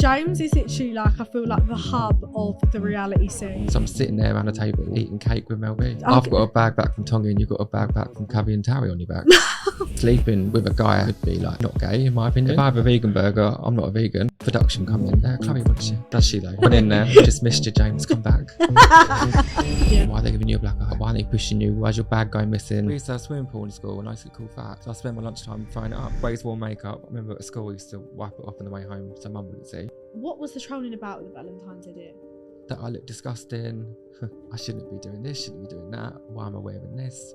James is literally like, I feel like the hub of the reality scene. So I'm sitting there around the table eating cake with Mel B. Okay. I've got a bag back from Tonga and you've got a bag back from Cavi and Tarry on your back. Sleeping with a guy would be like not gay in my opinion. If I have a vegan burger, I'm not a vegan. Production come in there. Chloe wants you. Does she though? Went in there. Just missed you, James. Come back. Yeah. Why are they giving you a black eye? Why are they pushing you? Why's your bag going missing? We used to have a swimming pool in school and I used to get called fat. So I spent my lunchtime throwing it up. Ways wore makeup. I remember at school we used to wipe it off on the way home so mum wouldn't see. What was the trolling about with the Valentine's edit? That I look disgusting. I shouldn't be doing this, shouldn't be doing that. Why am I wearing this?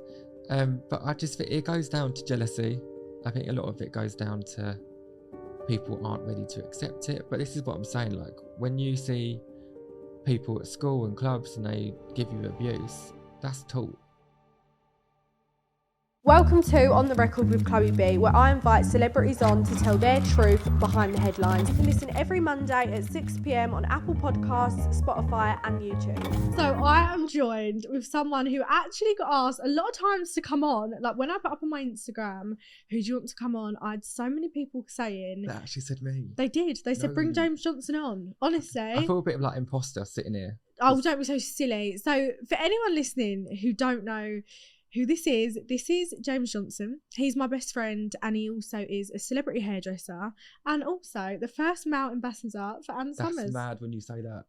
But I just think it goes down to jealousy. I think a lot of it goes down to people aren't ready to accept it. But this is what I'm saying, like when you see people at school and clubs and they give you abuse, that's taught. Welcome to On The Record with Chloe B, where I invite celebrities on to tell their truth behind the headlines. You can listen every Monday at 6 p.m. on Apple Podcasts, Spotify and YouTube. So I am joined with someone who actually got asked a lot of times to come on. Like when I put up on my Instagram, who do you want to come on? I had so many people saying. That actually said me. They did. They said, No. bring James Johnson on. Honestly. I feel a bit of like imposter sitting here. Oh, don't be so silly. So for anyone listening who don't know who this is James Johnson. He's my best friend and he also is a celebrity hairdresser and also the first male ambassador for Ann Summers. That's mad when you say that.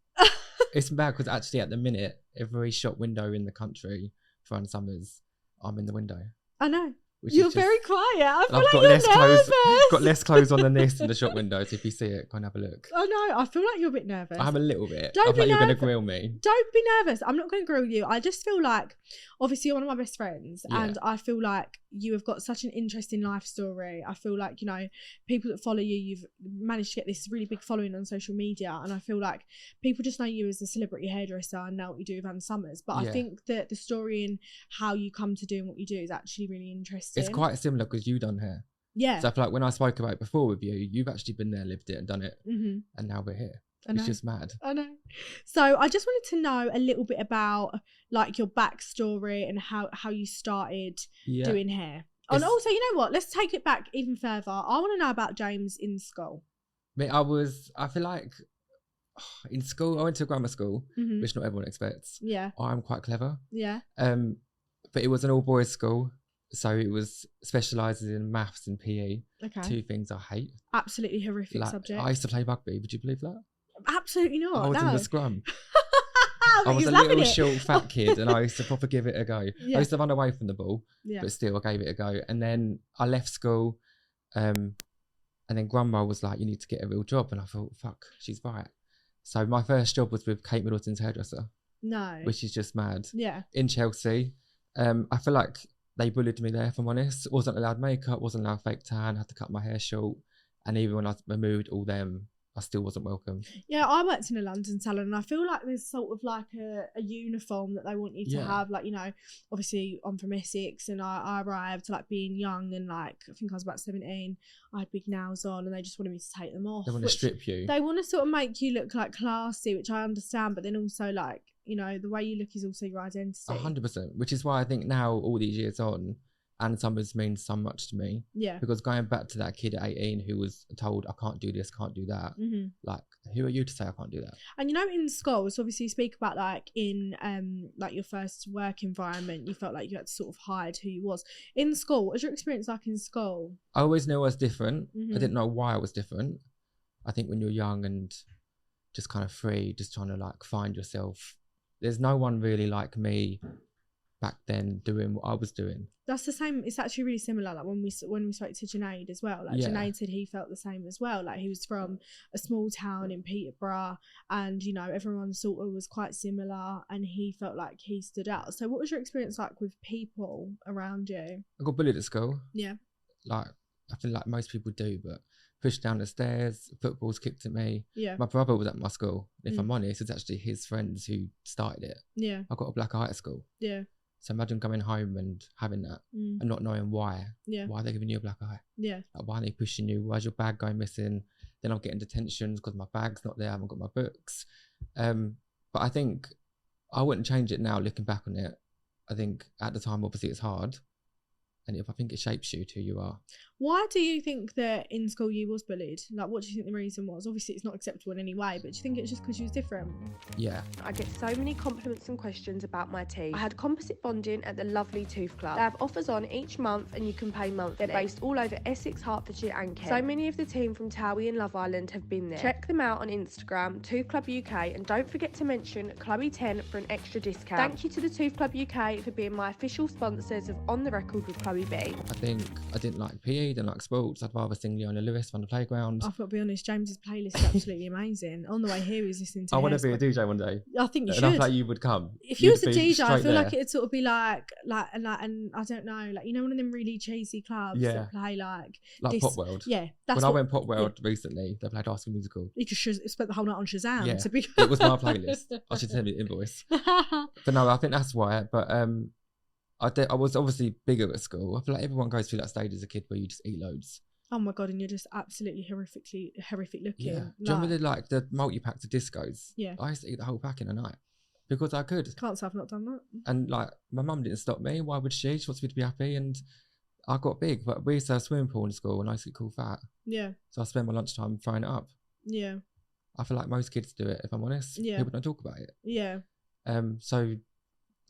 It's mad because actually at the minute, every shop window in the country for Ann Summers, I'm in the window. I know. Which You're is just, very quiet. I feel I've like got you're less nervous. clothes. Got less clothes on than this in the shop windows. If you see it, go and have a look. Oh no, I feel like you're a bit nervous. I'm a little bit. Don't I be feel like you're going to nervous. grill me. Don't be nervous. I'm not going to grill you. I just feel like, obviously, you're one of my best friends, Yeah. and I feel like you have got such an interesting life story. I feel like, you know, people that follow you, you've managed to get this really big following on social media, and I feel like people just know you as a celebrity hairdresser and know what you do with Ann Summers. But Yeah. I think that the story and how you come to doing what you do is actually really interesting. It's quite similar because you've done hair. Yeah. So I feel like when I spoke about it before with you, you've actually been there, lived it and done it. Mm-hmm. And now we're here. I know. It's just mad. I know. So I just wanted to know a little bit about like your backstory and how you started Yeah. doing hair. And It's- also, you know what? Let's take it back even further. I want to know about James in school. I feel like in school, I went to a grammar school, Mm-hmm. which not everyone expects. Yeah. I'm quite clever. Yeah. But it was an all boys school. So it was specialising in maths and PE. Okay. Two things I hate. Absolutely horrific Like, subject. I used to play rugby. Would you believe that? Absolutely not. I was no. in the scrum. But I was you're a loving little it. short fat kid and I used to proper give it a go. Yeah. I used to run away from the ball, Yeah. but still I gave it a go. And then I left school and then grandma was like, you need to get a real job. And I thought, fuck, she's right. So my first job was with Kate Middleton's hairdresser, No. which is just mad. Yeah. In Chelsea. I feel like they bullied me there, if I'm honest. Wasn't allowed makeup, wasn't allowed fake tan, had to cut my hair short. And even when I removed all them, I still wasn't welcome. Yeah, I worked in a London salon and I feel like there's sort of like a uniform that they want you to Yeah. have. Like, you know, obviously I'm from Essex and I arrived like being young and like, I think I was about 17. I had big nails on and they just wanted me to take them off. They want to which strip you. They want to sort of make you look like classy, which I understand, but then also like, you know, the way you look is also your identity. 100%, which is why I think now, all these years on, Ann Summers means so much to me. Yeah. Because going back to that kid at 18 who was told, I can't do this, can't do that. Mm-hmm. Like, who are you to say I can't do that? And you know, in schools, obviously you speak about like in like your first work environment, you felt like you had to sort of hide who you was. In school, what was your experience like in school? I always knew I was different. Mhm. I didn't know why I was different. I think when you're young and just kind of free, just trying to like find yourself, there's no one really like me back then doing what I was doing. That's the same. It's actually really similar. Like when we spoke to Junaid as well. Like Yeah. Junaid said he felt the same as well. Like he was from a small town in Peterborough, and you know everyone sort of was quite similar, and he felt like he stood out. So what was your experience like with people around you? I got bullied at school. Yeah. Like, I feel like most people do, but pushed down the stairs, footballs kicked at me. Yeah. My brother was at my school. If Mm. I'm honest, it's actually his friends who started it. Yeah. I got a black eye at school. Yeah. So imagine coming home and having that Mm. and not knowing why. Yeah. Why are they giving you a black eye? Yeah. Like, why are they pushing you? Why's your bag going missing? Then I'm getting detentions because my bag's not there. I haven't got my books. But I think I wouldn't change it now looking back on it. I think at the time, obviously, it's hard. And I think it shapes you to who you are. Why do you think that in school you was bullied? Like, what do you think the reason was? Obviously, it's not acceptable in any way, but do you think it's just because you was different? Yeah. I get so many compliments and questions about my teeth. I had composite bonding at the lovely Tooth Club. They have offers on each month and you can pay monthly. They're based all over Essex, Hertfordshire and Kent. So many of the team from Towie and Love Island have been there. Check them out on Instagram, Tooth Club UK, and don't forget to mention Chloe10 for an extra discount. Thank you to the Tooth Club UK for being my official sponsors of On The Record with Chloe B. I think I didn't like PE, didn't like sports. I'd rather sing Leona Lewis on the playground. I've got to be honest, James's playlist is absolutely amazing. On the way here, he was listening to I want to be a Hairspray. DJ one day. I think you And I should. feel like you would come. If you You'd was a be DJ, I straight feel like there. it'd sort of be like, and I don't know, like, you know, one of them really cheesy clubs Yeah. that play like Like this- Pop World. Yeah, that's When I what went Pop World recently, they played High School Musical. you just spent the whole night on Shazam. Yeah, To be it was my playlist. I should send you the invoice. But no, I think that's why. But I was obviously bigger at school. I feel like everyone goes through that stage as a kid where you just eat loads. Oh my god, and you're just absolutely horrific looking. Yeah. Do you remember the multi-packs of discos? Yeah. I used to eat the whole pack in a night because I could. Can't say I've not done that. And like my mum didn't stop me. Why would she? She wants me to be happy. And I got big, but we used to have a swimming pool in school and I used to get cool fat. Yeah, So I spent my lunchtime throwing it up. yeah, I feel like most kids do it, if I'm honest. Yeah. People don't talk about it. yeah. So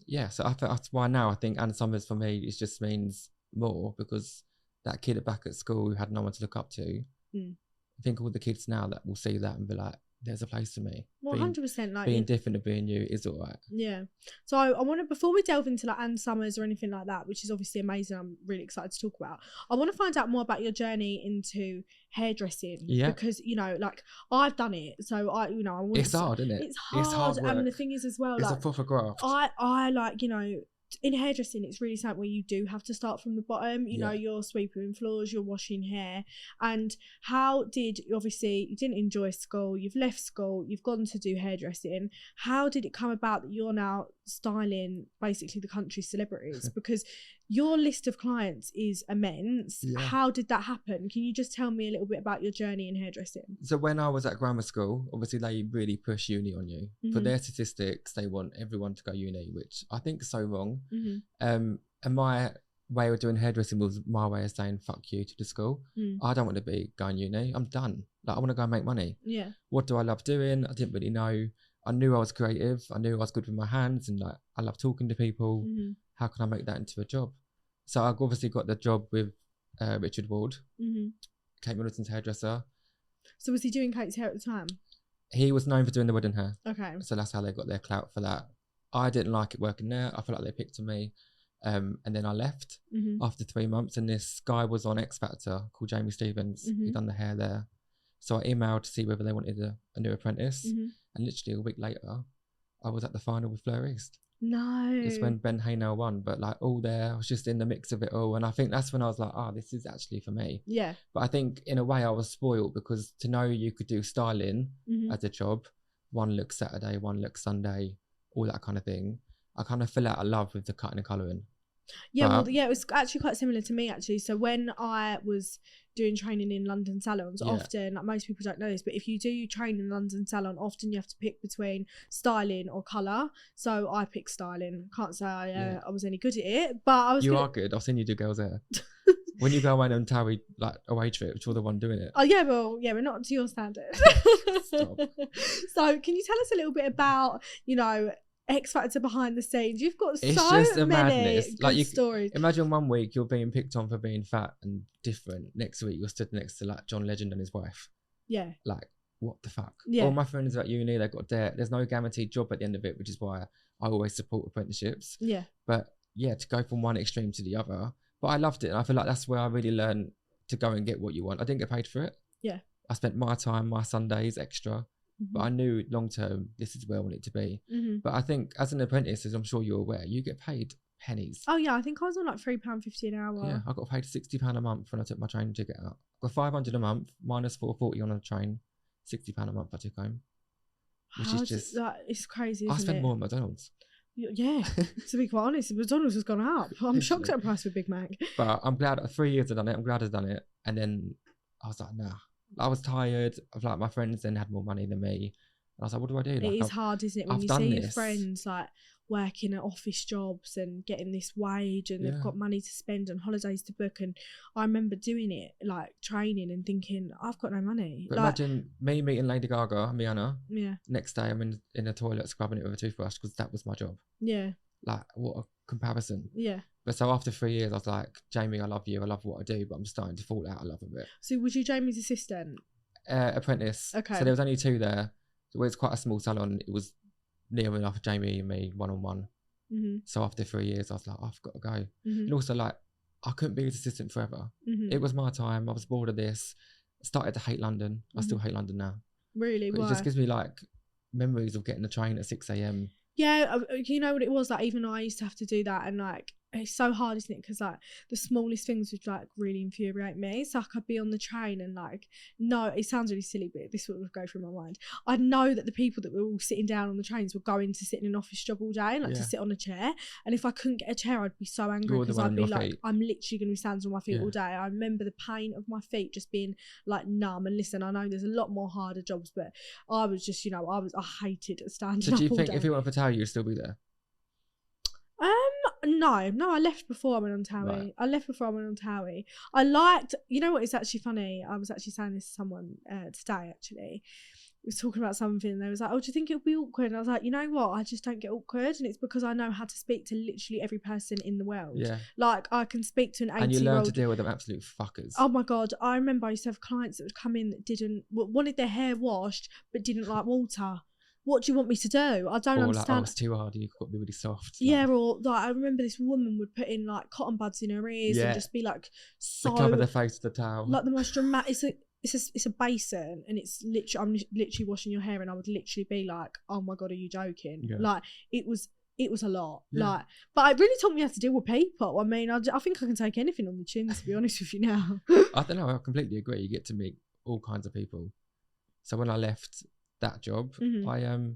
yeah, so I think that's why now I think Anna Summers for me it just means more because that kid back at school who had no one to look up to. Mm. I think all the kids now that will see that and be like, there's a place for me. Well, Being- 100%. Like, being different and being you is all right. yeah. So I want to, before we delve into like Ann Summers or anything like that, which is obviously amazing, I'm really excited to talk about. I want to find out more about your journey into hairdressing. Yeah. Because, you know, like I've done it. So I want It's hard, isn't it? It's hard. work. And the thing is as well, It's like a proper graft. I like, you know, in hairdressing, it's really something where you do have to start from the bottom. You know, Yeah. you're sweeping floors, you're washing hair. And how did, obviously, you didn't enjoy school, you've left school, you've gone to do hairdressing. How did it come about that you're now styling basically the country's celebrities? Because your list of clients is immense. Yeah. How did that happen? Can you just tell me a little bit about your journey in hairdressing? So when I was at grammar school, obviously they really push uni on you. For Mhm. their statistics, they want everyone to go uni, which I think is so wrong. Mm-hmm. And my way of doing hairdressing was my way of saying fuck you to the school. Mm. I don't want to be going uni. I'm done. Like I want to go and make money. Yeah. What do I love doing? I didn't really know. I knew I was creative. I knew I was good with my hands and like I love talking to people. Mm-hmm. How can I make that into a job? So I obviously got the job with Richard Ward, Mm-hmm. Kate Middleton's hairdresser. So was he doing Kate's hair at the time? He was known for doing the wedding hair. Okay. So that's how they got their clout for that. I didn't like it working there. I felt like they picked on me. And then I left Mm-hmm. after 3 months. And this guy was on X Factor called Jamie Stevens. Mhm. He'd done the hair there. So I emailed to see whether they wanted a new apprentice. Mm-hmm. And literally a week later, I was at the final with Fleur East. No. It's when Ben Haynell won. But like all there, I was just in the mix of it all. And I think that's when I was like, this is actually for me. Yeah. But I think in a way I was spoiled because to know you could do styling Mm-hmm. as a job, one look Saturday, one look Sunday, all that kind of thing. I kind of fell out of love with the cutting and colouring. Yeah, well, But- yeah, it was actually quite similar to me actually. So when I was doing training in London salons, Yeah. often, like most people don't know this, but if you do train in London salon, often you have to pick between styling or colour. So I picked styling. Can't say I was any good at it, but I was. You gonna- are good. I've seen you do girls' hair. When you go away on Towie, like away trip, you're the one doing it. Oh yeah, well, yeah, we're not to your standard. Stop. So can you tell us a little bit about, you know, X Factor behind the scenes? You've got It's so just a many madness. good Like, you- stories. Imagine one week you're being picked on for being fat and different. Next week you're stood next to like John Legend and his wife. Yeah. Like, what the fuck? Yeah. All my friends at uni, they've got debt. There's no guaranteed job at the end of it, which is why I always support apprenticeships. Yeah. But yeah, to go from one extreme to the other. But I loved it. And I feel like that's where I really learned to go and get what you want. I didn't get paid for it. Yeah. I spent my time, my Sundays extra. But I knew long term, this is where I want it to be. Mm-hmm. But I think as an apprentice, as I'm sure you're aware, you get paid pennies. Oh yeah, I think I was on like £3.50 an hour. Yeah, I got paid £60 a month when I took my train ticket out. Got $500 a month, minus $440 on a train, £60 a month I took home. Which How is does just, that, it's crazy. I Isn't spend it? more at McDonald's. Yeah, to be quite honest, McDonald's has gone up. I'm shocked Literally. at the price for Big Mac. But I'm glad, 3 years I've done it, I'm glad I've done it. And then I was like, nah. I was tired of like my friends then had more money than me. I was like, what do I do? It Like, is hard, isn't it, when I've you done see your this. friends like working at office jobs and getting this wage and they've Yeah. got money to spend and holidays to book, and I remember doing it, like training and thinking, I've got no money. But like, imagine me meeting Lady Gaga, Rihanna. yeah, Next day, I'm in the toilet scrubbing it with a toothbrush because that was my job. yeah, Like, what a comparison. yeah. But so after 3 years, I was like, Jamie, I love you. I love what I do, but I'm starting to fall out of love with it. So was you Jamie's assistant? Apprentice. Okay. So there was only 2 there. So it's quite a small salon. It was near enough Jamie and me one-on-one. Mm-hmm. So after 3 years, I was like, I've got to go. Mm-hmm. And also, like, I couldn't be his assistant forever. Mm-hmm. It was my time. I was bored of this. Started to hate London. I still Mhm. hate London now. Really? But Why? it just gives me like memories of getting the train at 6 a.m. Yeah, you know what it was like. Even I used to have to do that, and like it's so hard, isn't it? Because like the smallest things would like really infuriate me. So like I'd be on the train and like, no, it sounds really silly, but this would go through my mind. I'd know that the people that were all sitting down on the trains were going to sit in an office job all day, like to Yeah. sit on a chair. And if I couldn't get a chair, I'd be so angry You're the because one I'd on be your like, feet. I'm literally going to be standing on my feet Yeah. all day. I remember the pain of my feet just being like numb. And listen, I know there's a lot more harder jobs, but I was just, you know, I hated standing So up do you all think day. if you went for Tower, you'd still be there? No, I left before I went on Towie. Right. I left before I went on Towie. I liked, you know what, it's actually funny. I was actually saying this to someone today, actually. We was talking about something and they was like, oh, do you think it'll be awkward? And I was like, you know what, I just don't get awkward, and it's because I know how to speak to literally every person in the world. Yeah. Like, I can speak to an 80-year-old. And you learn to deal with them absolute fuckers. Oh my God, I remember I used to have clients that would come in that wanted their hair washed but didn't like water. What do you want me to do? I don't or understand. like, oh, it's too hard. You've got to be really soft. Yeah, or like I remember this woman would put in like cotton buds in her ears Yeah. and just be like so To cover the face of the towel. like the most dramatic. It's a basin and it's literally I'm literally washing your hair, and I would literally be like, oh my God, are you joking? Yeah. Like it was a lot. Yeah. Like, but it really taught me how to deal with people. I mean, I think I can take anything on the chin, to be honest with you now. I don't know. I completely agree. You get to meet all kinds of people. So when I left that job, Mhm. I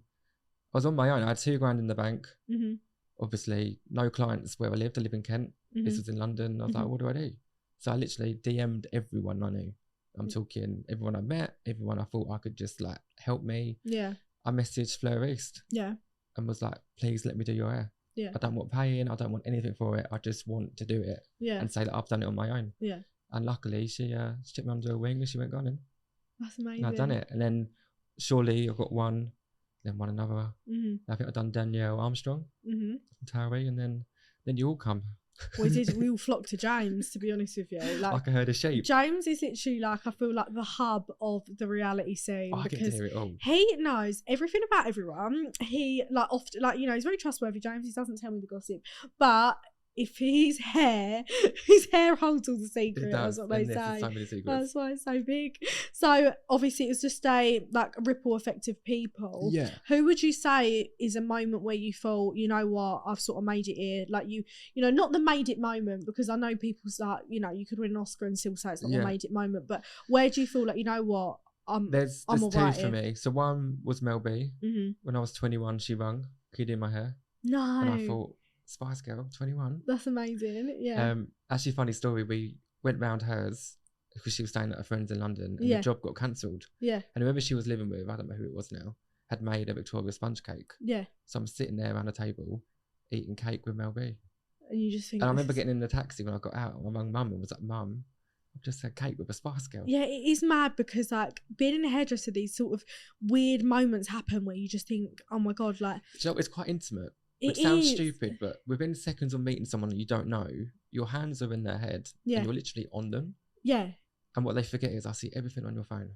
was on my own. I had $2,000 in the bank. Mhm. Obviously, no clients where I lived. I live in Kent. This Mhm. was in London. I was Mhm. like, what do I do? So I literally DM'd everyone I knew. I'm Mm. talking everyone I met, everyone I thought I could just like help me. Yeah. I messaged Fleur East Yeah. and was like, please let me do your hair. Yeah. I don't want paying. I don't want anything for it. I just want to do it Yeah. and say that I've done it on my own. Yeah. And luckily, she took me under her wing and she went, go on in. That's amazing. And I've done it. And then surely I got one, then one another. Mhm. I think I've done Danielle Armstrong Mhm. from Towie, and then you all come. We all flocked to James, to be honest with you. Like a herd of sheep. James is literally like, I feel like the hub of the reality scene, Oh, I get to because hear it all. he knows everything about everyone. He like often, like, you know, he's very trustworthy, James. He doesn't tell me the gossip, but if his hair holds all the It secret. does. That's what they And there's say. so many secrets. That's why it's so big. So obviously, it was just a like ripple effect of people. Yeah. Who would you say is a moment where you thought, you know what, I've sort of made it here? Like you know, not the made it moment, because I know people start, you know, you could win an Oscar and still say it's not Yeah. a made it moment. But where do you feel like, you know what, There's I'm two alright for here. me. So one was Mel B. Mm-hmm. When I was 21, she rung, kid in my hair. No, And I thought, Spice Girl, 21. that's amazing. Yeah. Actually, funny story. We went round hers because she was staying at her friend's in London, and Yeah. the job got cancelled. Yeah. And whoever she was living with, I don't know who it was now, had made a Victoria sponge cake. Yeah. So I'm sitting there around a table eating cake with Mel B. And you just think. And I this remember is- getting in the taxi when I got out. I rang Mum and was like, Mum, I've just had cake with a Spice Girl. Yeah, it is mad because like being in a hairdresser, these sort of weird moments happen where you just think, oh my God, like Do you know, it's quite intimate. it Which sounds is. stupid, but within seconds of meeting someone that you don't know, your hands are in their head Yeah. and you're literally on them. Yeah. And what they forget is I see everything on your phone.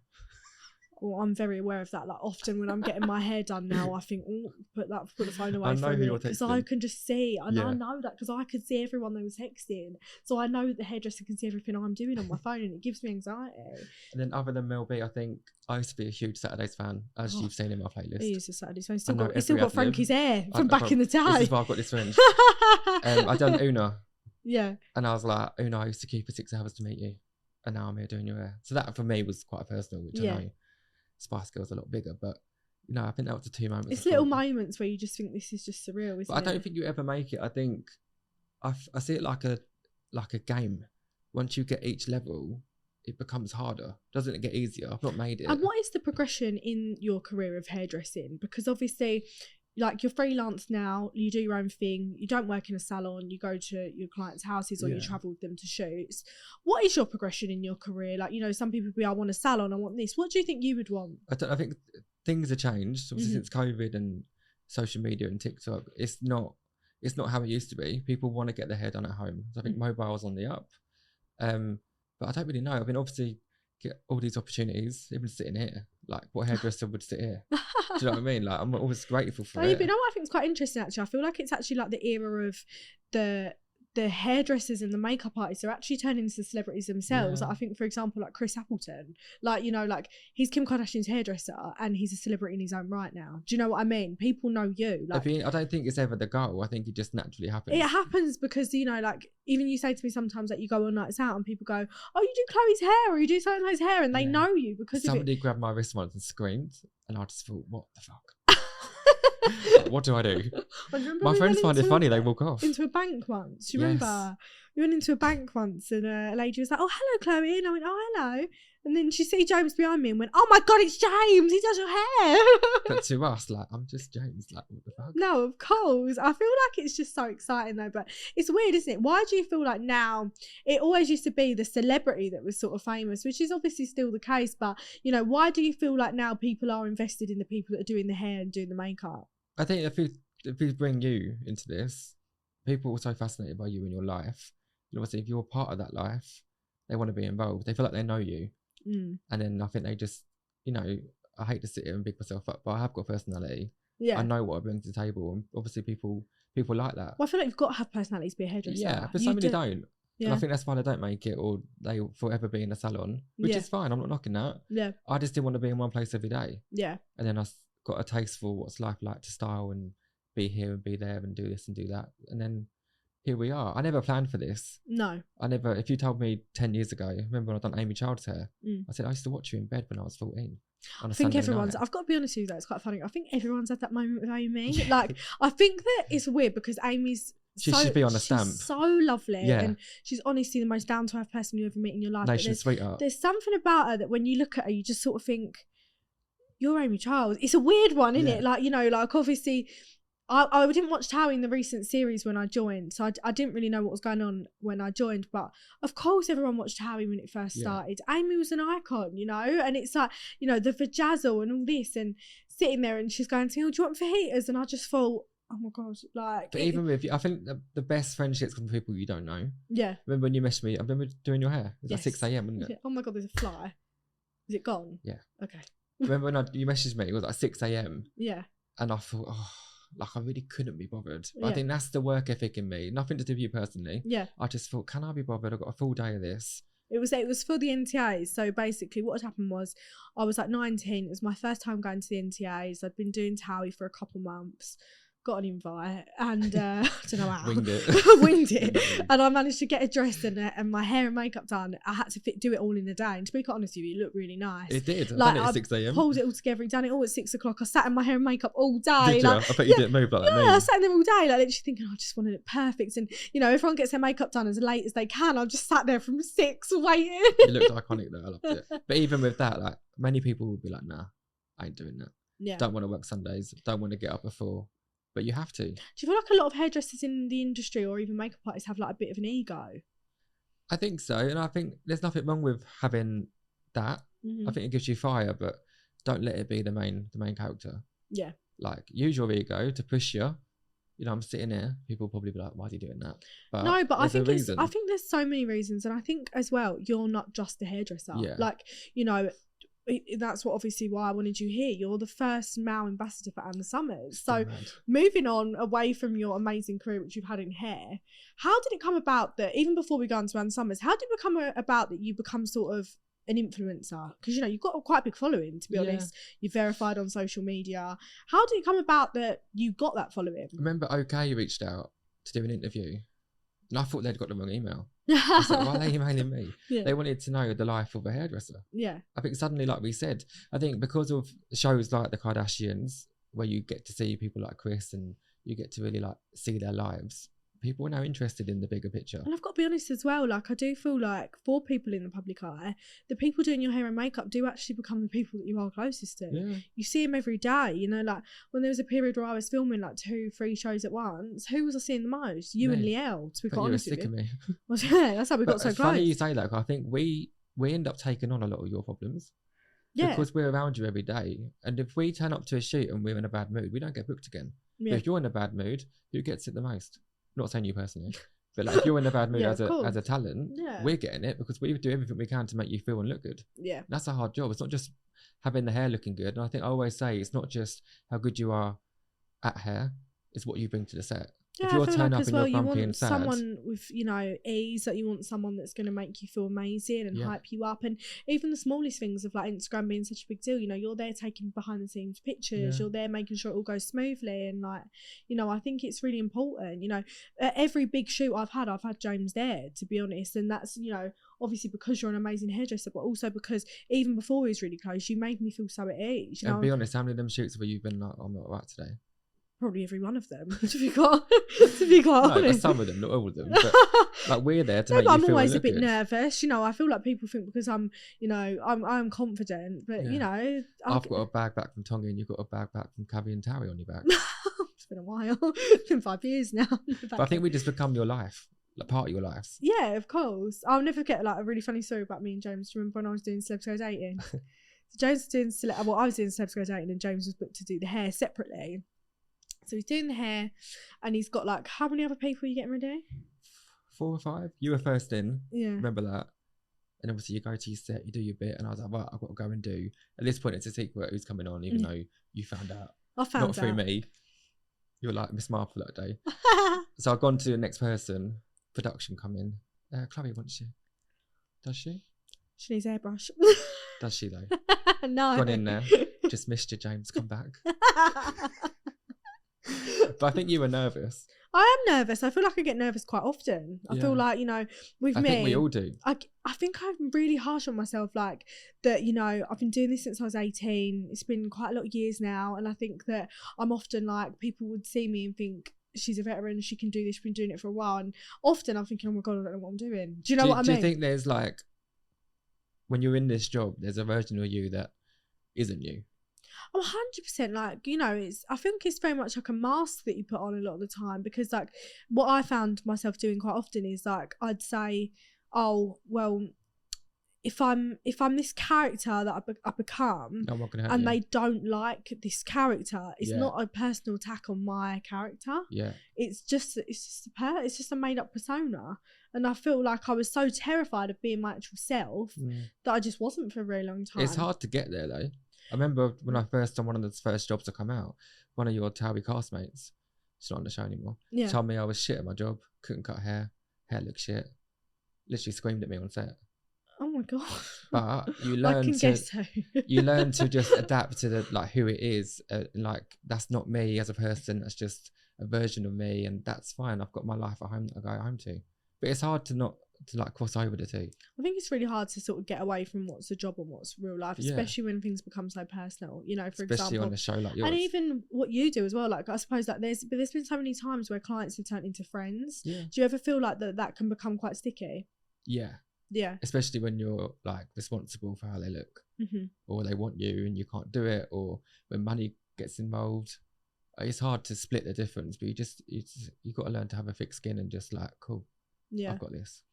Well, I'm very aware of that. Like often when I'm getting my hair done now, I think, oh, put the phone away I for know a who minute, you're because I texting. can just see. And I Yeah. know that because I could see everyone they were texting, so I know that the hairdresser can see everything I'm doing on my phone, and it gives me anxiety. And then other than Mel B, I think I used to be a huge Saturdays fan, as Oh. you've seen in my playlist. He is a Saturday, so he's I still know got every ad-lib. Frankie's hair I- from back in the This day. is why I've got this fringe. I done Una, Yeah. and I was like, Una, I used to keep for 6 hours to meet you, and now I'm here doing your hair. So that for me was quite personal, which Yeah. I know Spice Girl's a lot bigger, but you know, I think that was the two moments. It's I little thought- moments where you just think this is just surreal, isn't But I it? don't think you ever make it. I think I see it like a game. Once you get each level, it becomes harder. Doesn't it get easier? I've not made it. And what is the progression in your career of hairdressing? Because obviously, like, you're freelance now, you do your own thing, you don't work in a salon, you go to your clients' houses or you travel with them to shoots. What is your progression in your career? Like, you know, some people be, I want a salon, I want this. What do you think you would want? I think things have changed. Obviously, since COVID and social media and TikTok, it's not how it used to be. People want to get their hair done at home. So I think mobile's on the up. But I don't really know. I mean, obviously, get all these opportunities, even sitting here. Like, what hairdresser would sit here? Do you know what I mean? Like, I'm always grateful for it. But you know what I think is quite interesting, actually? I feel like it's actually like the era of the hairdressers and the makeup artists are actually turning into celebrities themselves. Yeah. Like, I think, for example, like Chris Appleton, like, you know, like, he's Kim Kardashian's hairdresser and he's a celebrity in his own right now. Do you know what I mean? People know you. Like, I don't think it's ever the goal. I think it just naturally happens. it happens because, you know, like, even you say to me sometimes that you go on nights out and people go, oh, you do Chloe's hair or you do so-and-so's hair, and they know you because somebody of it. grabbed my wrist once and screamed, and I just thought, what the fuck? What do I do? My friends find it funny, they walk off. Into a bank once. Do you remember? We went into a bank once and a lady was like, oh, hello, Chloe. And I went, oh, hello. And then she see James behind me and went, oh my God, it's James. He does your hair. But to us, like, I'm just James. Like, what the fuck? No, of course. I feel like it's just so exciting though. But it's weird, isn't it? Why do you feel like now, it always used to be the celebrity that was sort of famous, which is obviously still the case. But, you know, why do you feel like now people are invested in the people that are doing the hair and doing the makeup? I think if we bring you into this, people are so fascinated by you in your life. And obviously, if you're part of that life, they want to be involved. They feel like they know you. And then I think they just, you know, I hate to sit here and big myself up, but I have got a personality. Yeah. I know what I bring to the table. And obviously, people like that. Well, I feel like you've got to have personality to be a hairdresser. Yeah, but so many don't. Yeah. And I think that's why they don't make it, or they forever be in a salon, which is fine. I'm not knocking that. Yeah. I just didn't want to be in one place every day. Yeah. And then I got a taste for what's life like to style and be here and be there and do this and do that. And then here we are. I never planned for this. No. If you told me 10 years ago, remember when I done Amy Child's hair, I said I used to watch you in bed when I was 14. I think everyone's, I've got to be honest with you though, it's quite funny. I think everyone's had that moment with Amy. Like, I think that it's weird because Amy's she should be on a stamp. She's so lovely, and she's honestly the most down to earth person you ever meet in your life. Nation sweetheart. There's something about her that when you look at her, you just sort of think, you're Amy Childs. It's a weird one, isn't it? Like, you know, like obviously, I didn't watch Towie in the recent series when I joined, so I didn't really know what was going on when I joined. But of course, everyone watched Towie when it first started. Amy was an icon, you know, and it's like, you know, the vajazzle and all this, and sitting there and she's going to, oh, do you want fajitas? And I just thought, oh my God, like. But even with, I think the best friendships come from people you don't know. Yeah. Remember when you messaged me? I remember doing your hair. It was like 6 a.m, wasn't it? Oh my God, there's a fly. Is it gone? Yeah. Okay. Remember when you messaged me? It was like 6 a.m. Yeah. And I thought, oh, like I really couldn't be bothered. But I think that's the work ethic in me. Nothing to do with you personally. Yeah. I just thought, can I be bothered? I've got a full day of this. It was for the NTAs. So basically what had happened was I was like 19. It was my first time going to the NTAs. I'd been doing Towie for a couple months. Got an invite and I don't know how. Winged it. Winged it. And I managed to get a dress and my hair and makeup done. I had to do it all in a day. And to be quite honest with you, it looked really nice. It did. Like, I done it at 6 a.m. Pulled it all together. Done it all at 6 o'clock. I sat in my hair and makeup all day. Did you? I bet you didn't move like that. Yeah, I sat in there all day, like literally thinking, I just want to look perfect. And you know, everyone gets their makeup done as late as they can. I just sat there from 6 waiting. It looked iconic though. I loved it. But even with that, like many people would be like, nah, I ain't doing that. Yeah. Don't want to work Sundays. Don't want to get up before. But you have to. Do you feel like a lot of hairdressers in the industry or even makeup artists have like a bit of an ego? I think so. And I think there's nothing wrong with having that. I think it gives you fire, but don't let it be the main character. Yeah. Like, use your ego to push you. You know, I'm sitting here, people will probably be like, why are you doing that? But no, but I think there's so many reasons. And I think as well, you're not just a hairdresser. Yeah. Like, you know, that's what obviously why I wanted you here. You're the first male ambassador for Ann Summers. So moving on away from your amazing career which you've had in hair, how did it come about that, even before we go on to Ann Summers, how did it become about that you become sort of an influencer? Because you know you've got quite a big following, to be honest. You're verified on social media. How did it come about that you got that following? Remember OK reached out to do an interview and I thought they'd got the wrong email. I was like, why are they emailing me? Yeah. They wanted to know the life of a hairdresser. Yeah. I think suddenly, like we said, I think because of shows like the Kardashians, where you get to see people like Chris and you get to really like see their lives, people are now interested in the bigger picture. And I've got to be honest as well, like I do feel like for people in the public eye, the people doing your hair and makeup do actually become the people that you are closest to. Yeah. You see them every day, you know, like when there was a period where I was filming like 2-3 shows at once, who was I seeing the most? You and Me. Liel, to be But quite you were honest sick with of you. me. Well, yeah, that's how we got But so it's close. funny you say that. 'Cause I think we end up taking on a lot of your problems. Yeah. Because we're around you every day. And if we turn up to a shoot and we're in a bad mood, we don't get booked again. Yeah. But if you're in a bad mood, who gets it the most? Not saying you personally, but like if you're in a bad mood Yeah, as of a course. talent, Yeah. we're getting it because we do everything we can to make you feel and look good. Yeah. That's a hard job. It's not just having the hair looking good. And I think I always say it's not just how good you are at hair, it's what you bring to the set. Yeah, if you're I feel turning like up as and well, you're you grumpy want and sad, someone with, you know, ease, that you want someone that's going to make you feel amazing and Yeah. hype you up. And even the smallest things of like Instagram being such a big deal, you know, you're there taking behind the scenes pictures, Yeah. you're there making sure it all goes smoothly. And like, you know, I think it's really important, you know, at every big shoot I've had James there, to be honest. And that's, you know, obviously because you're an amazing hairdresser, but also because even before he was really close, you made me feel so at ease. You and know, be honest, how many of them shoots where you've been like, I'm not right today? probably every one of them, to be quite No, but honest. some of them, not all of them. But like we're there to No, make but you I'm feel always and a look bit good. nervous. You know, I feel like people think because I'm, you know, I'm confident, but you Yeah. know, I've got a bag back from Tonga and you've got a bag back from Cavi and Towie on your back. it's been a while. It's been 5 years now. But I think we just become your life, like part of your lives. Yeah, of course. I'll never forget like a really funny story about me and James. Do you remember when I was doing Celebs Go Dating? So James was doing I was doing Celebs Go Dating and James was booked to do the hair separately. So he's doing the hair and he's got like, how many other people are you getting ready? 4 or 5. You were first in. Yeah. Remember that? And obviously you go to your set, you do your bit, and I was like, right, I've got to go and do. At this point, it's a secret who's coming on, even though you found out. I found Not through out. me. You were like Miss Marple that day. So I've gone to the next person. Production come in. Chloe wants you. Does she? She needs a hairbrush. Does she though? No. Gone in there. Just missed you, James. Come back. But I think you were nervous. I am nervous. I feel like I get nervous quite often. I feel Yeah. like, you know, with I me, think we all do. I think I'm really harsh on myself. Like that, you know, I've been doing this since I was 18. It's been quite a lot of years now. And I think that I'm often like, people would see me and think, she's a veteran, she can do this, she's been doing it for a while. And often I'm thinking, oh my God, I don't know what I'm doing. Do you know what I Do mean? you think there's like, when you're in this job, there's a version of you that isn't you? Oh, 100%. Like, you know, I think it's very much like a mask that you put on a lot of the time, because like what I found myself doing quite often is like, I'd say, oh, well, if I'm this character that I become, No, I'm not gonna hurt and you. they don't like this character, it's Yeah. not a personal attack on my character. Yeah. It's just a made up persona. And I feel like I was so terrified of being my actual self that I just wasn't for a very long time. It's hard to get there though. I remember when I first done one of the first jobs to come out, one of your Towie castmates, she's not on the show anymore, Yeah. told me I was shit at my job, couldn't cut hair looked shit, literally screamed at me on set. Oh my God. But you I learn can to guess who. you learn to just adapt to the like who it is. Like that's not me as a person. That's just a version of me, and that's fine. I've got my life at home that I go home to. But it's hard to like cross over the two. I think it's really hard to sort of get away from what's a job and what's real life, Yeah. especially when things become so personal. You know, for Especially example, on a show like yours. and even what you do as well. Like I suppose like there's been so many times where clients have turned into friends. Yeah. Do you ever feel like that can become quite sticky? Yeah. Yeah. Especially when you're like responsible for how they look, Mm-hmm. or they want you and you can't do it, or when money gets involved. It's hard to split the difference, but you got to learn to have a thick skin and just like, cool, Yeah. I've got this.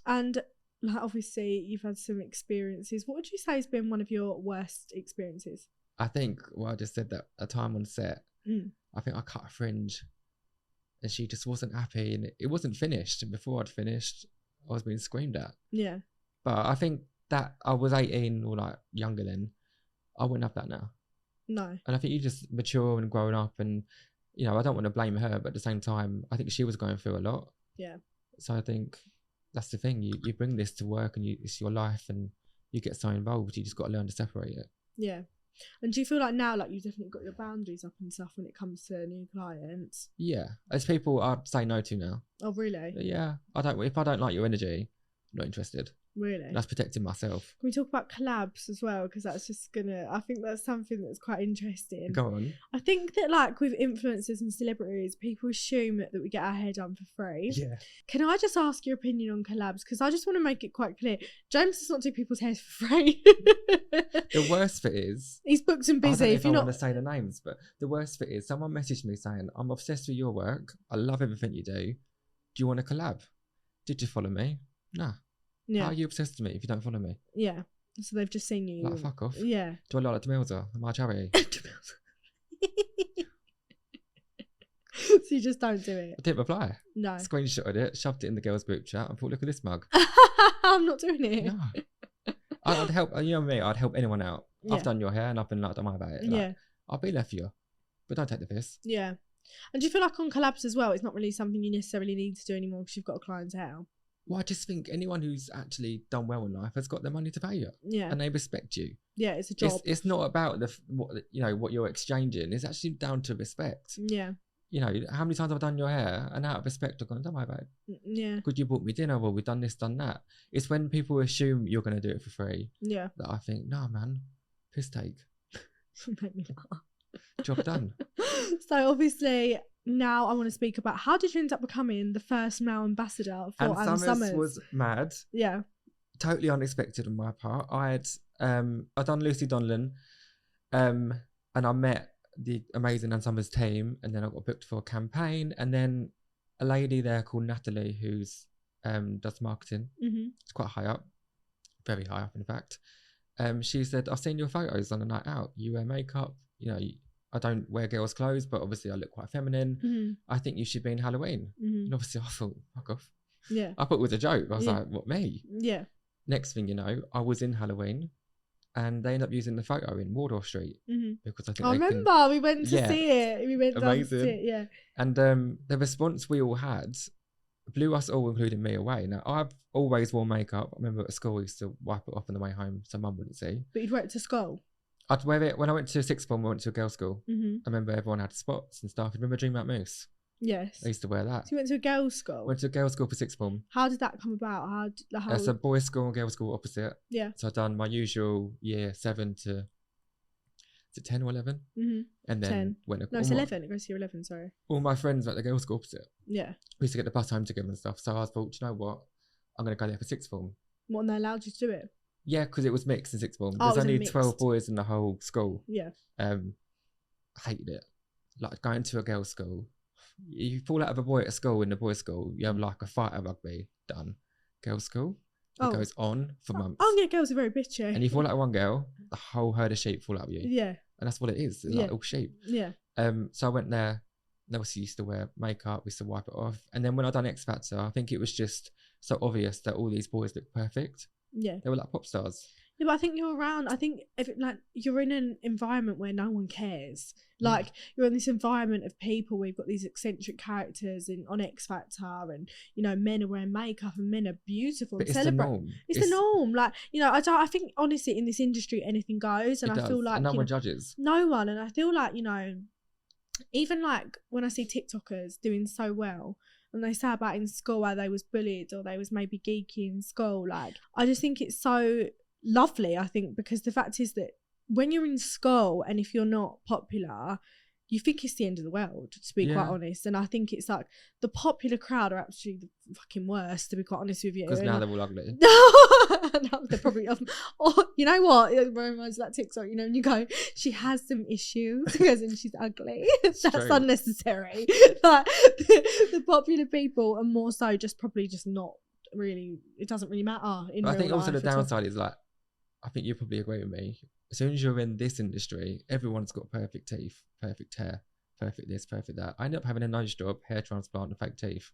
And like obviously you've had some experiences. What would you say has been one of your worst experiences? I think I just said that a time on set, Mm. I think I cut a fringe and she just wasn't happy, and it wasn't finished. And before I'd finished, I was being screamed at. Yeah. But I think that I was 18 or like younger then, I wouldn't have that now. No. And I think you just mature and growing up, and you know, I don't want to blame her, but at the same time, I think she was going through a lot. Yeah. So I think that's the thing. You bring this to work, and it's your life, and you get so involved. You just got to learn to separate it. Yeah. And do you feel like now, like you've definitely got your boundaries up and stuff when it comes to new clients? Yeah, as people I'd say no to now. Oh, really? Yeah, I don't. If I don't like your energy, I'm not interested. Really? That's protecting myself. Can we talk about collabs as well? Because that's just I think that's something that's quite interesting. Go on. I think that like with influencers and celebrities, people assume that we get our hair done for free. Yeah. Can I just ask your opinion on collabs? Because I just want to make it quite clear. James does not do people's hair for free. The worst bit is, he's booked and busy. I don't know if if I you're want not, to say the names, but the worst bit is someone messaged me saying, I'm obsessed with your work. I love everything you do. Do you want to collab? Did you follow me? Nah. yeah, How are you obsessed with me if you don't follow me? yeah. So they've just seen you. Like, fuck off. Yeah. Do I look like Demilza? Am I a charity? So you just don't do it. I didn't reply. No. Screenshotted it, shoved it in the girls' group chat, and thought, look at this mug. I'm not doing it. No. I'd help, you know me, I'd help anyone out. Yeah. I've done your hair and I've been like, don't worry about it. Like, Yeah. I'll be there for you, but don't take the piss. Yeah. And do you feel like on collabs as well, it's not really something you necessarily need to do anymore because you've got a clientele? Well, I just think anyone who's actually done well in life has got the money to pay you, Yeah. and they respect you. Yeah, it's a job. It's not about what you're exchanging. It's actually down to respect. Yeah. You know, how many times have I done your hair, and out of respect, I've gone, don't worry about it. Yeah. Could you bought me dinner? Well, we've done this, done that. It's when people assume you're going to do it for free Yeah. that I think, no, man, piss take, Make me laugh. job done. So obviously now I want to speak about how did you end up becoming the first male ambassador for Ann Summers? Was mad. Yeah. Totally unexpected on my part. I'd done Lucy Donlan, and I met the amazing Ann Summers team, and then I got booked for a campaign, and then a lady there called Natalie who's does marketing. Mm-hmm. It's quite high up, very high up in fact. She said, I've seen your photos on a night out. You wear makeup, you know, I don't wear girls' clothes, but obviously I look quite feminine. Mm-hmm. I think you should be in Halloween. Mm-hmm. And obviously I thought, fuck off. Yeah. I thought it was a joke. I was Yeah. like, what, me? Yeah. Next thing you know, I was in Halloween, and they ended up using the photo in Wardour Street Mm-hmm. because I think I they can. remember we went to Yeah. see it. We went down to see Amazing. it. Yeah. And the response we all had blew us all, including me, away. Now, I've always worn makeup. I remember at school, I used to wipe it off on the way home so mum wouldn't see. But you'd wear it to school. I'd wear it when I went to sixth form. I went to a girls' school. Mm-hmm. I remember everyone had spots and stuff. Remember Dream Out Moose? Yes. I used to wear that. So you went to a girls' school. Went to a girls' school for sixth form. How did that come about? How It's a boys' school and girls' school opposite. Yeah. So I'd done my usual year 7 to, is it 10 or 11? Mm-hmm. And then 10. when No, it's 11. It goes to year 11, sorry. all my friends were at the girls' school opposite. Yeah. We used to get the bus home together and stuff. So I thought, you know what? I'm going to go there for sixth form. What, and they allowed you to do it? Yeah, because it was mixed in sixth form. Oh, it There's was only mixed. 12 boys in the whole school. Yeah. I hated it. Like going to a girls' school. You fall out of a boy at a school in the boys' school, you have like a fight at rugby done. Girls' school, it Oh. goes on for months. Oh, yeah, girls are very bitchy. And you fall out of one girl, the whole herd of sheep fall out of you. Yeah. And that's what it is. It's Yeah. like all sheep. Yeah. So I went there. And obviously used to wear makeup, used to wipe it off. And then when I done X Factor, I think it was just so obvious that all these boys looked perfect. Yeah. They were like pop stars. Yeah, but I think you're around. I think if like you're in an environment where no one cares. Like you're in this environment of people. We've got these eccentric characters on X Factor, and you know, men are wearing makeup and men are beautiful. But and it's the norm. It's the norm. Like you know, I think honestly in this industry anything goes, and It I feel does. like And no you one know, judges. no one, and I feel like you know, even like when I see TikTokers doing so well. And they say about in school how they was bullied or they was maybe geeky in school. Like, I just think it's so lovely, I think, because the fact is that when you're in school and if you're not popular, you think it's the end of the world, to be quite honest. And I think it's like the popular crowd are actually the fucking worst, to be quite honest with you. Because now And they're all ugly. no, they're probably oh, you know what? It reminds me of that TikTok, you know, and you go, she has some issues because and she's ugly. That's true. unnecessary. Like the popular people are more so just probably just not really. It doesn't really matter. In But I real think also the life at all. downside is like, I think you probably agree with me. As soon as you're in this industry, everyone's got perfect teeth, perfect hair, perfect this, perfect that. I ended up having a nose job, hair transplant, and fake teeth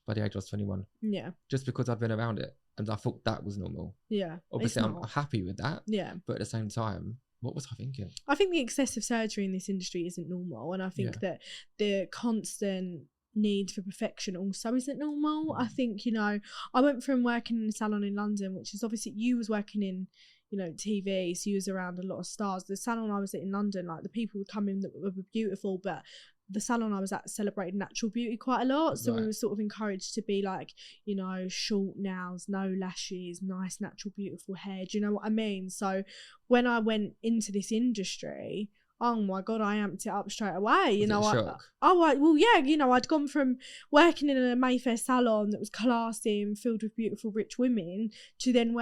by the age I was 21, Yeah, just because I've been around it and I thought that was normal. yeah. Obviously, it's I'm not. happy with that, Yeah. but at the same time, what was I thinking? I think the excessive surgery in this industry isn't normal, and I think that the constant need for perfection also isn't normal. I think, you know, I went from working in a salon in London, which is obviously you was working in, you know, TV, so you was around a lot of stars. The salon I was at in London, like the people would come in that were beautiful, but the salon I was at celebrated natural beauty quite a lot. So we Right. were sort of encouraged to be like, you know, short nails, no lashes, nice, natural, beautiful hair. Do you know what I mean? So when I went into this industry, oh my God, I amped it up straight away. You Was it know, a I, shock? well, yeah, you know, I'd gone from working in a Mayfair salon that was classy and filled with beautiful, rich women to then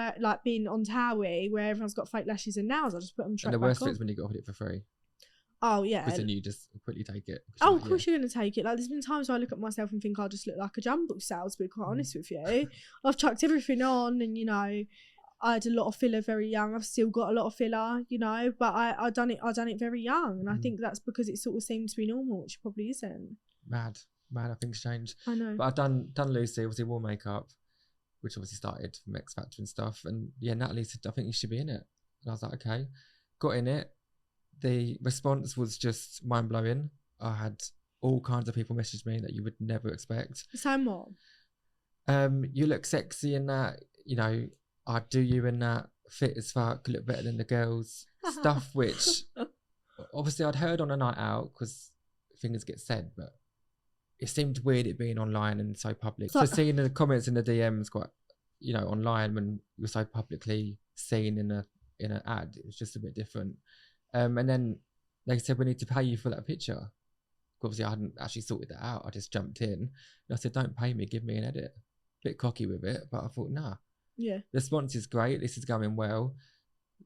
being on Towie where everyone's got fake lashes and nails. I just put them straight And the back worst on. bit is when you got offered it for free. Oh, yeah. Because then you just quickly take it. 'cause Oh, you're of like, course you're going to take it. Like, there's been times where I look at myself and think I just look like a jumble sale, to be quite honest with you. I've chucked everything on and, you know, I had a lot of filler very young. I've still got a lot of filler, you know, but I done it very young. And I think that's because it sort of seemed to be normal, which probably isn't. Mad, how things change. I know. But I've done Lucy, obviously wore makeup, which obviously started from X Factor and stuff. And yeah, Natalie said, I think you should be in it. And I was like, okay. Got in it. The response was just mind blowing. I had all kinds of people message me that you would never expect. So more. You look sexy in that, you know, I'd do you in that, fit as fuck, look better than the girls. Stuff which obviously I'd heard on a night out because things get said, but it seemed weird it being online and so public. So seeing the comments in the DMs quite, you know, online when you're so publicly seen in an ad, it was just a bit different. And then they said, we need to pay you for that picture. Obviously I hadn't actually sorted that out. I just jumped in and I said, don't pay me, give me an edit. Bit cocky with it, but I thought, nah. Yeah. The response is great. This is going well.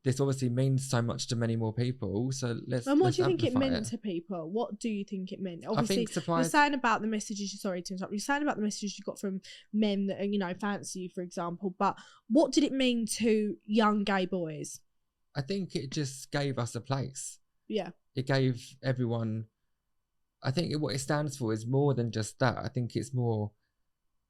This obviously means so much to many more people. So let's. And what let's do you think it amplify meant to people? What do you think it meant? I Obviously, think you're surprise. saying about the messages. Sorry to interrupt. You're saying about the messages you got from men that are, you know, fancy you, for example. But what did it mean to young gay boys? I think it just gave us a place. Yeah. It gave everyone. I think what it stands for is more than just that. I think it's more.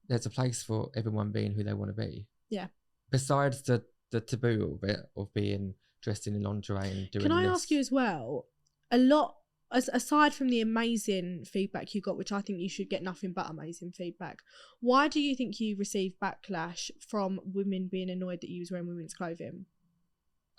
There's a place for everyone being who they want to be. Yeah. Besides the taboo of it, of being dressed in lingerie and doing. Can I this. ask you as well? A lot, aside from the amazing feedback you got, which I think you should get nothing but amazing feedback. Why do you think you received backlash from women being annoyed that you was wearing women's clothing?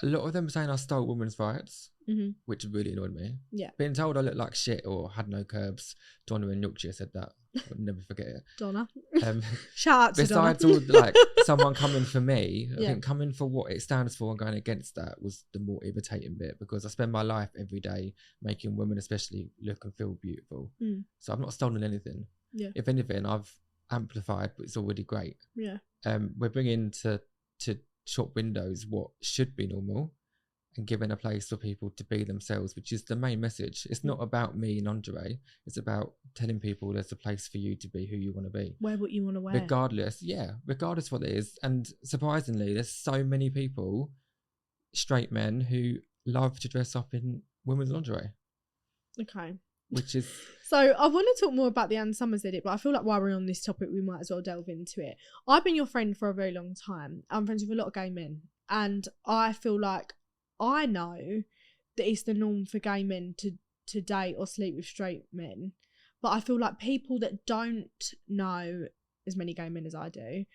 A lot of them saying I stole women's rights, Mm-hmm. which really annoyed me. Yeah. Being told I looked like shit or had no curves. Donna in Yorkshire said that. I'll never forget it. Donna. Um, Shout out to Donna. besides all like someone coming for me, I Yeah. think coming for what it stands for and going against that was the more irritating bit, because I spend my life every day making women especially look and feel beautiful. Mm. So I've not stolen anything. Yeah. If anything, I've amplified, but it's already great. Yeah. We're bringing to shop windows what should be normal and giving a place for people to be themselves, which is the main message. It's not about me in lingerie. It's about telling people there's a place for you to be who you want to be. Wear what you want to wear. Regardless what it is. And surprisingly, there's so many people, straight men, who love to dress up in women's lingerie, Okay. which is... So I want to talk more about the Ann Summers edit, but I feel like while we're on this topic, we might as well delve into it. I've been your friend for a very long time. I'm friends with a lot of gay men. And I feel like I know that it's the norm for gay men to date or sleep with straight men. But I feel like people that don't know as many gay men as I do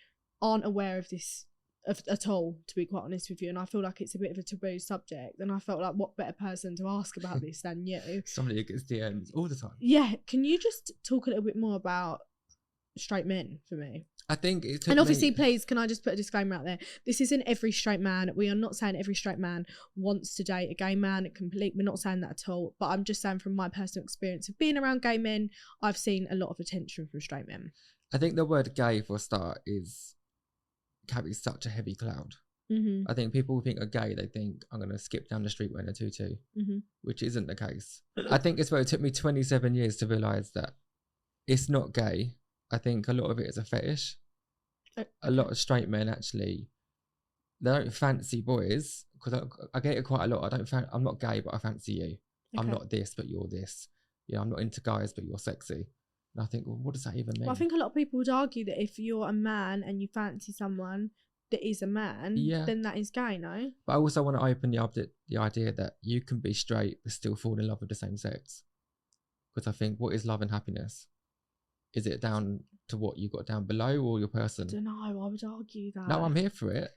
aren't aware of this at all, to be quite honest with you. And I feel like it's a bit of a taboo subject. And I felt like what better person to ask about this than you. Somebody who gets DMs all the time. Yeah, can you just talk a little bit more about straight men for me? I think it took And obviously, me... please, can I just put a disclaimer out there? This isn't every straight man. We are not saying every straight man wants to date a gay man. We're not saying that at all. But I'm just saying from my personal experience of being around gay men, I've seen a lot of attention from straight men. I think the word gay, for a start, carries such a heavy cloud. Mm-hmm. I think people who think are gay, they think I'm going to skip down the street wearing a tutu, Mm-hmm. which isn't the case. I think it's where it took me 27 years to realise that it's not gay. I think a lot of it is a fetish. A lot of straight men actually, they don't fancy boys, because I get it quite a lot. I'm not gay, but I fancy you. Okay. I'm not this, but you're this. You know, I'm not into guys, but you're sexy. And I think, well, what does that even mean? Well, I think a lot of people would argue that if you're a man and you fancy someone that is a man, then that is gay, no? But I also want to open the idea that you can be straight but still fall in love with the same sex. Because I think, what is love and happiness? Is it down to what you got down below or your person? I don't know. I would argue that. No, I'm here for it.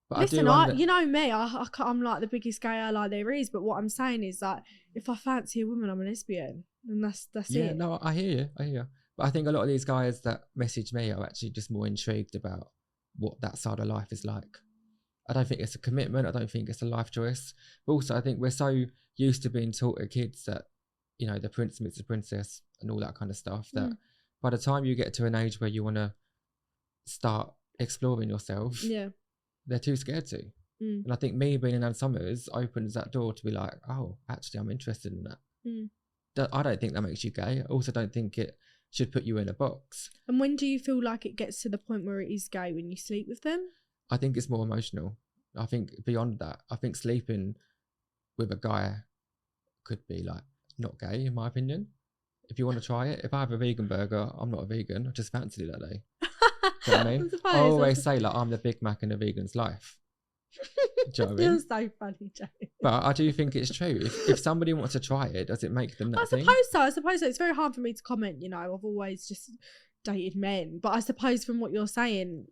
But Listen, I do you know me. I'm like the biggest gay ally there is. But what I'm saying is that if I fancy a woman, I'm a lesbian. and that's Yeah, it. no, I hear you. But I think a lot of these guys that message me are actually just more intrigued about what that side of life is like. I don't think it's a commitment. I don't think it's a life choice. But also, I think we're so used to being taught as kids that, you know, the prince meets the princess and all that kind of stuff, that by the time you get to an age where you want to start exploring yourself, Yeah. they're too scared to. And I think me being in Ann Summers opens that door to be like, oh, actually, I'm interested in that. I don't think that makes you gay. I also don't think it should put you in a box. And when do you feel like it gets to the point where it is gay? When you sleep with them? I think it's more emotional. I think beyond that, I think sleeping with a guy could be like not gay, in my opinion. If you want to try it, if I have a vegan burger, I'm not a vegan. I just fancied it that day. Do you know what I mean? I always say like I'm the Big Mac in a vegan's life. Do you know what I mean? You're so funny, Jay. But I do think it's true. If somebody wants to try it, does it make them that I thing? suppose so. It's very hard for me to comment. You know, I've always just dated men, but I suppose from what you're saying,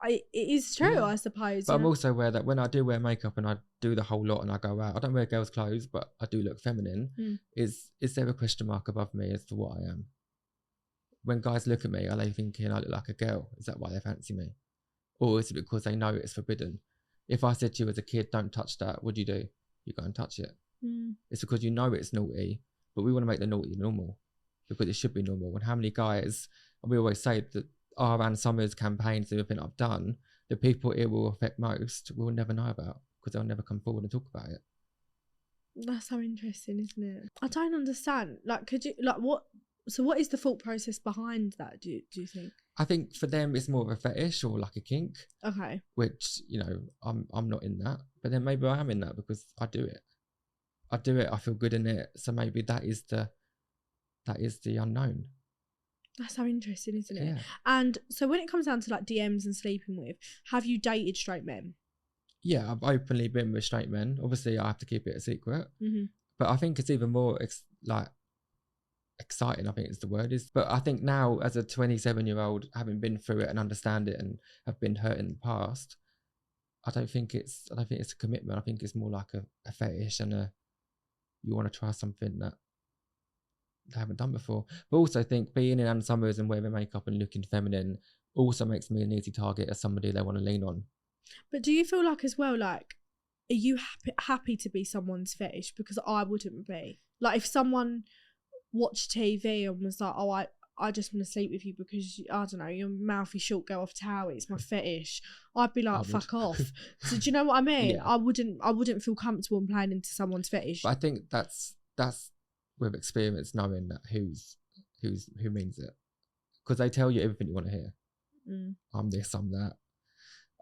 it is true. Yeah. I suppose. But I'm also aware that when I do wear makeup and I do the whole lot and I go out, I don't wear girls' clothes, but I do look feminine. Is there a question mark above me as to what I am? When guys look at me, are they thinking I look like a girl? Is that why they fancy me? Or is it because they know it's forbidden? If I said to you as a kid, don't touch that, what do? You go and touch it. It's because you know it's naughty, but we want to make the naughty normal because it should be normal. And how many guys, and we always say that our Ann Summers campaigns and everything I've done, the people it will affect most we'll never know about because they'll never come forward and talk about it. That's so interesting, isn't it? I don't understand. Like, could you, like, what? So what is the thought process behind that, do you think? I think for them it's more of a fetish or like a kink. Okay. Which, you know, I'm not in that. But then maybe I am in that because I do it. I feel good in it. So maybe that is the unknown. That's so interesting, isn't it? Yeah. And so when it comes down to like DMs and sleeping with, have you dated straight men? Yeah, I've openly been with straight men. Obviously, I have to keep it a secret. But I think it's even more exciting, I think is the word. But I think now, as a 27-year-old, having been through it and understand it and have been hurt in the past, I don't think it's a commitment. I think it's more like a fetish and you want to try something that they haven't done before. But also I think being in Ann Summers and wearing makeup and looking feminine also makes me an easy target as somebody they want to lean on. But do you feel like as well, like, are you happy to be someone's fetish? Because I wouldn't be. Like, if someone watched TV and was like, oh, I just want to sleep with you because, I don't know, your mouthy short girl off Tower, it's my fetish, I'd be like, fuck off. So do you know what I mean? Yeah. I wouldn't feel comfortable in playing into someone's fetish. But I think that's with experience, knowing that who means it, because they tell you everything you want to hear. I'm this, I'm that,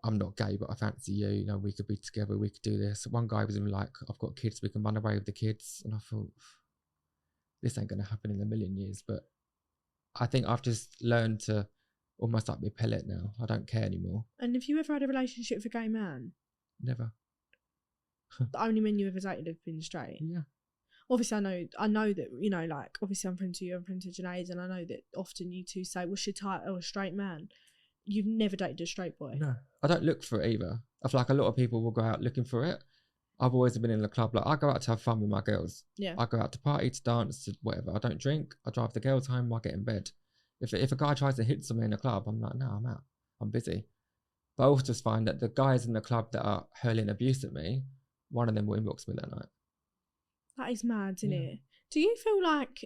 I'm not gay but I fancy you, you know, we could be together, we could do this. One guy was even like, I've got kids, we can run away with the kids, and I thought, this ain't going to happen in a million years. But I think I've just learned to almost like be a pellet now. I don't care anymore. And have you ever had a relationship with a gay man? Never. The only men you ever dated have been straight? Yeah. Obviously, I know that, you know, like, obviously I'm friends with you, I'm friends with Janaid, and I know that often you two say, what's your title, a straight man? You've never dated a straight boy? No. I don't look for it either. I feel like a lot of people will go out looking for it. I've always been in the club. Like, I go out to have fun with my girls. Yeah. I go out to party, to dance, to whatever. I don't drink. I drive the girls home. I get in bed. If a guy tries to hit somebody in the club, I'm like, no, I'm out. I'm busy. But I also just find that the guys in the club that are hurling abuse at me, one of them will inbox me that night. That is mad, isn't it? Do you feel like,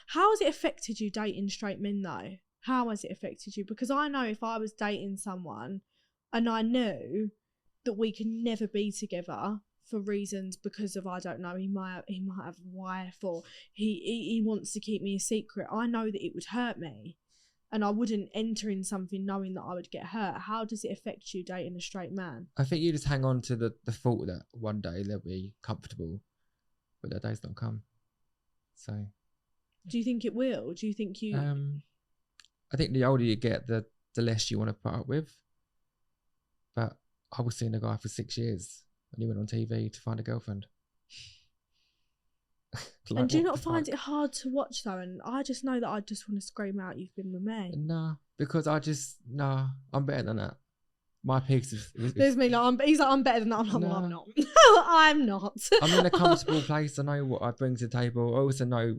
how has it affected you dating straight men though? How has it affected you? Because I know if I was dating someone and I knew that we could never be together for reasons because of, I don't know, he might have a wife, or he wants to keep me a secret, I know that it would hurt me and I wouldn't enter in something knowing that I would get hurt. How does it affect you dating a straight man? I think you just hang on to the thought that one day they'll be comfortable, but their day's not come. So do you think it will? Do you think you I think the older you get, the less you want to put up with. But I was seeing a guy for 6 years and he went on TV to find a girlfriend. Like, and do you not find it hard to watch though? And I just know that I just want to scream out, you've been with me. Nah, because I'm better than that. my piece is There's me like, he's like, I'm better than that. I'm like, well, I'm No. not. I'm not. I'm in a comfortable place. I know what I bring to the table. I also know,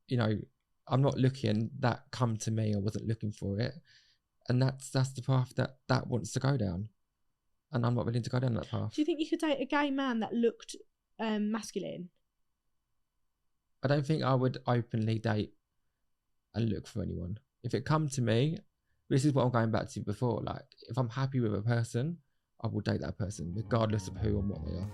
you know, I'm not looking that come to me. I wasn't looking for it. And that's the path that wants to go down. And I'm not willing to go down that path. Do you think you could date a gay man that looked masculine? I don't think I would openly date and look for anyone. If it come to me, this is what I'm going back to before. Like, if I'm happy with a person, I will date that person, regardless of who and what they are.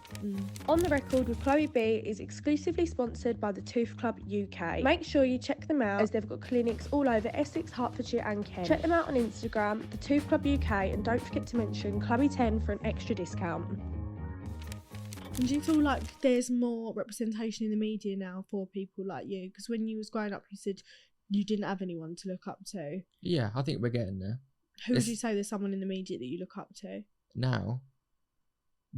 On the Record with Chloe B is exclusively sponsored by the Tooth Club UK. Make sure you check them out as they've got clinics all over Essex, Hertfordshire and Kent. Check them out on Instagram, the Tooth Club UK, and don't forget to mention Chloe10 for an extra discount. And do you feel like there's more representation in the media now for people like you? Because when you was growing up, you said you didn't have anyone to look up to. Yeah, I think we're getting there. Who would you say there's someone in the media that you look up to? Now,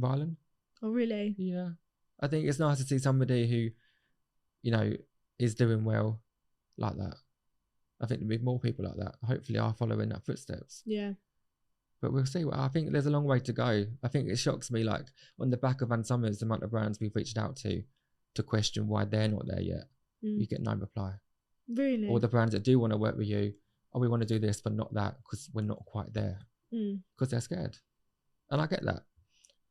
Rylan. Oh, really? Yeah. I think it's nice to see somebody who, you know, is doing well like that. I think there'll be more people like that. Hopefully I'll follow in that footsteps. Yeah. But we'll see. I think there's a long way to go. I think it shocks me, like, on the back of Ann Summers, the amount of brands we've reached out to question why they're not there yet. You get no reply. Really? Or the brands that do want to work with you, oh, we want to do this, but not that, because we're not quite there. Because they're scared. And I get that.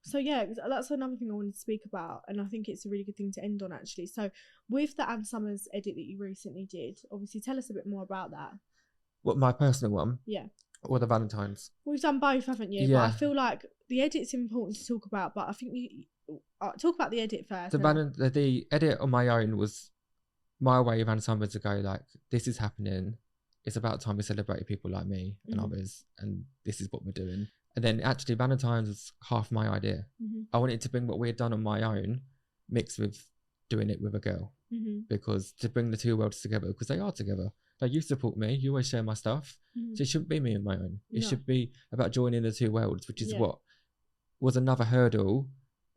So yeah, that's another thing I wanted to speak about, and I think it's a really good thing to end on, actually. So with the Ann Summers edit that you recently did, obviously tell us a bit more about that. What, my personal one? Yeah. Or the Valentine's? We've done both, haven't you? Yeah. But I feel like the edit's important to talk about, but I think you talk about the edit first. The edit on my own was my way of Ann Summers to go, like, this is happening. It's about time we celebrate people like me and others, and this is what we're doing. And then actually Valentine's was half my idea. I wanted to bring what we had done on my own mixed with doing it with a girl, because to bring the two worlds together, because they are together. Like, you support me, you always share my stuff, so it shouldn't be me and my own. It should be about joining the two worlds, which is what was another hurdle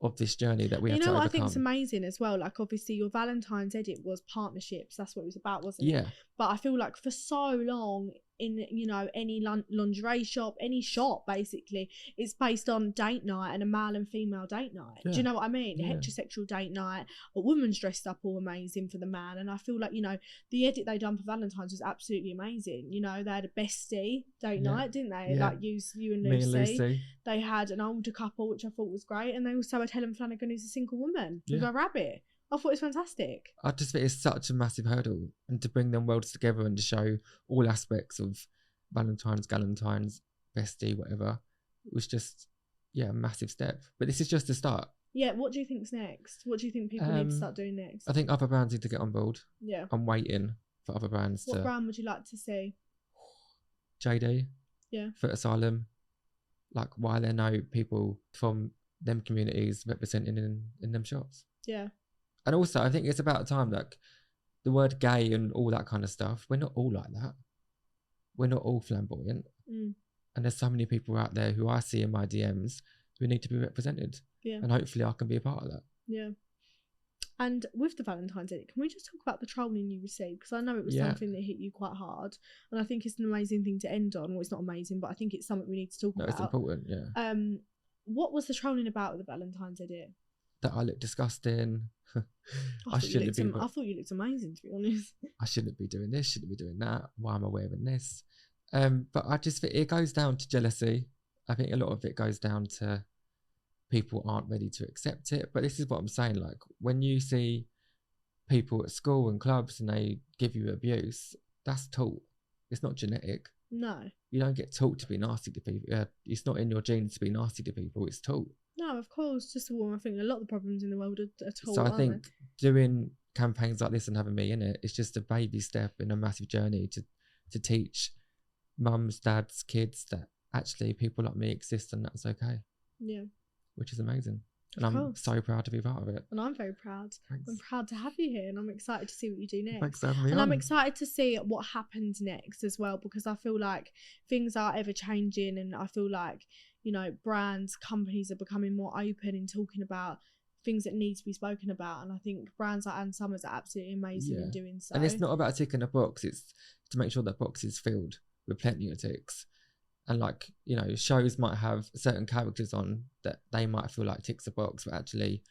of this journey that we had to overcome. I think it's amazing as well. Like, obviously your Valentine's edit was partnerships. That's what it was about, wasn't it? Yeah. But I feel like for so long in, you know, any lingerie shop, any shop basically, it's based on date night and a male and female date night. Do you know what I mean? A heterosexual date night, a woman's dressed up all amazing for the man. And I feel like, you know, the edit they done for Valentine's was absolutely amazing. You know, they had a bestie date night, didn't they? Like you and Lucy. Me and Lucy. They had an older couple, which I thought was great. And they also had Helen Flanagan, who's a single woman, with a rabbit. I thought it was fantastic. I just think it's such a massive hurdle, and to bring them worlds together and to show all aspects of Valentine's, Galentine's, bestie, whatever, it was just, a massive step. But this is just the start. Yeah, what do you think's next? What do you think people need to start doing next? I think other brands need to get on board. Yeah. I'm waiting for other brands What brand would you like to see? JD. Yeah. Foot Asylum. Like, why there no people from them communities representing in them shops. Yeah. And also, I think it's about time, like, the word gay and all that kind of stuff, we're not all like that. We're not all flamboyant. And there's so many people out there who I see in my DMs who need to be represented. Yeah. And hopefully I can be a part of that. Yeah. And with the Valentine's edit, can we just talk about the trolling you received? Because I know it was something that hit you quite hard. And I think it's an amazing thing to end on. Well, it's not amazing, but I think it's something we need to talk about. It's important, yeah. What was the trolling about with the Valentine's edit? That I look disgusting. I thought you looked amazing, to be honest. I shouldn't be doing this, shouldn't be doing that. Why am I wearing this? But I just think it goes down to jealousy. I think a lot of it goes down to people aren't ready to accept it. But this is what I'm saying, like, when you see people at school and clubs and they give you abuse, that's taught. It's not genetic. No. You don't get taught to be nasty to people. It's not in your genes to be nasty to people. It's taught. No, of course. Just I think a lot of the problems in the world are taught. So I think doing campaigns like this and having me in it, it's just a baby step in a massive journey to teach mums, dads, kids that actually people like me exist and that's okay. Yeah. Which is amazing. And I'm so proud to be part of it. And I'm very proud. Thanks. I'm proud to have you here and I'm excited to see what you do next. Thanks for having me on. I'm excited to see what happens next as well, because I feel like things are ever changing and I feel like, you know, brands, companies are becoming more open in talking about things that need to be spoken about. And I think brands like Ann Summers are absolutely amazing in doing so. And it's not about ticking a box, it's to make sure that box is filled with plenty of ticks. And like, you know, shows might have certain characters on that they might feel like ticks a box, but actually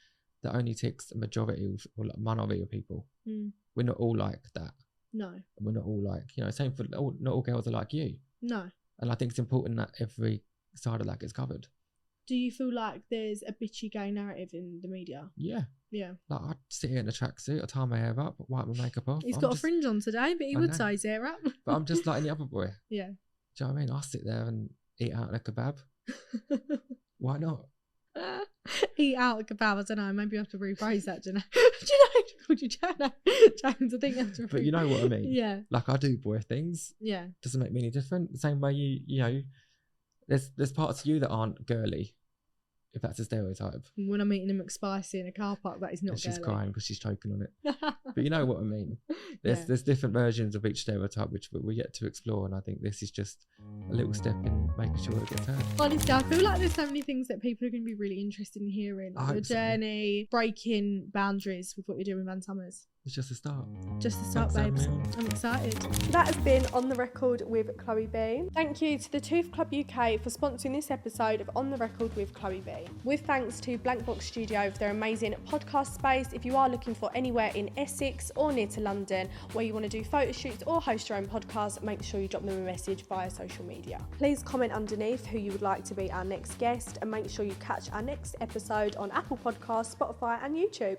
that only ticks a majority or like minority of people. We're not all like that. No. We're not all like, you know, same for not all girls are like you. No. And I think it's important that every side of that gets covered. Do you feel like there's a bitchy gay narrative in the media? Yeah. Yeah. Like I'd sit here in a tracksuit, I tie my hair up, wipe my makeup off. He's got a fringe on today, but he would tie his hair up. But I'm just like any other boy. Yeah. Do you know what I mean? I'll sit there and eat out in a kebab. Why not? Eat out a kebab, I don't know, maybe you have to rephrase that, do you know? Do you know I called you James? I think you have to But you know what I mean? Yeah. Like I do boy things. Yeah. Doesn't make me any different. The same way you know, there's parts of you that aren't girly, if that's a stereotype. When I'm eating a McSpicy in a car park, that is not And she's girly. crying because she's choking on it. But you know what I mean? There's different versions of each stereotype which we get to explore, and I think this is just a little step in making sure it gets heard. Honestly, I feel like there's so many things that people are going to be really interested in hearing. Like your journey, breaking boundaries with what you're doing with Van Summers. It's just a start. Just the start, Thanks, babes. I'm excited. That has been On The Record with Chloe B. Thank you to the Tooth Club UK for sponsoring this episode of On The Record with Chloe B. With thanks to Blank Box Studio for their amazing podcast space. If you are looking for anywhere in Essex or near to London where you want to do photo shoots or host your own podcast, make sure you drop them a message via social media. Please comment underneath who you would like to be our next guest, and make sure you catch our next episode on Apple Podcasts, Spotify and YouTube.